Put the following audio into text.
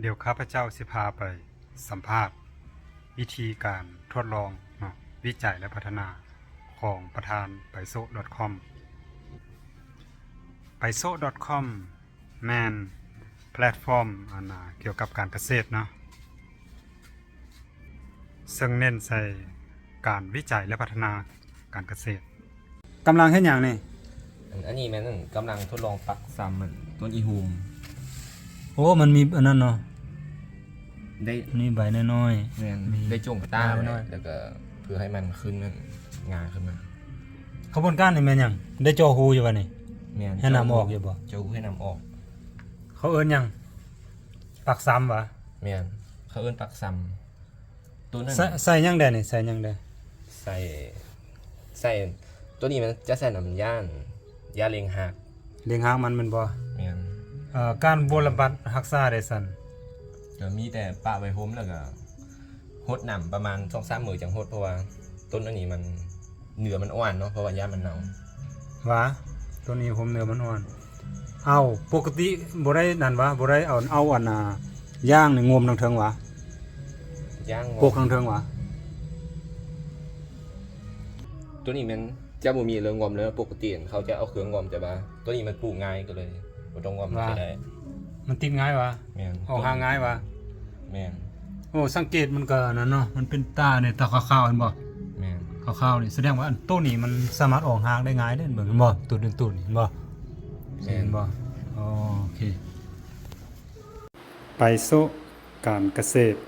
เดี๋ยวข้าพเจ้าสิพาไปสัมภาษณ์วิธีการทดลองวิจัยและพัฒนาของประธานไปโซ .com ไปโซ .com แมนแพลตฟอร์มเกี่ยวกับการเกษตรเนาะซึ่งเน้นใส่การวิจัยและพัฒนาการเกษตรกำลังเฮ็ดหยังนี่ อันนี้แม่นกำลังทดลองปักซ้ำมันต้นอีฮูม โอ้มันมีอันนั้นเนาะ ได้ นี่ใบน้อย แม่น มี ได้จงตา ใบ ไว้ น้อย แล้วก็เพื่อให้มันขึ้นนั่นงาขึ้นมา ๆขบวนการนี่แม่นหยังได้จ่อหูอยู่บ่นี่ แม่น ให้น้ำออกอยู่บ่ เจ้าให้น้ำออก เขาเอิ้นหยังปักซ้ำวะ แม่นเขาเอิ้นปักซ้ำตัวนั้น ใส่หยังได้นี่ใส่หยังได้ ใส่ตัวนี้มันจะใส่น้ำย่านยาเล็งหัก เลี้ยงหางมันแม่นบ่ แม่น การบำบัดรักษาได้ซั่น ก็มีแต่ปะไว้โฮมแล้วก็หดน้ำประมาณ 2-3 มื้อจังหดเพราะว่าต้นอันนี้มันเนื้อมันอ่อนเนาะเพราะว่าย่ามันเน่า หวะตัวนี้ผมเนื้อมันอ่อนเอาปกติบ่ได้นั่นวะบ่ได้เอาอันย่างนี่งวมทางเทิงวะ ย่าง โกกทางเทิงวะ ตัวนี้มันจะบ่มีเรื่องงอมเลยปกติเขาจะเอาเครื่องงอมแต่ว่าตัวนี้มันปลูกง่ายก็เลยบ่ต้องงอมก็ได้ มันติดง่ายวะ แม่น ออกหางง่ายวะ แม่น โอ้สังเกตมันก็นั่นเนาะมันเป็นตาเนี่ยตาขาวๆเห็นบ่ แม่น ขาวๆนี่แสดงว่าอันต้นนี้มันสามารถออกหางได้ง่ายเด้เบิ่งเห็นบ่ตุ่นๆนี่เห็นบ่เห็นบ่โอเคไปโซการเกษตร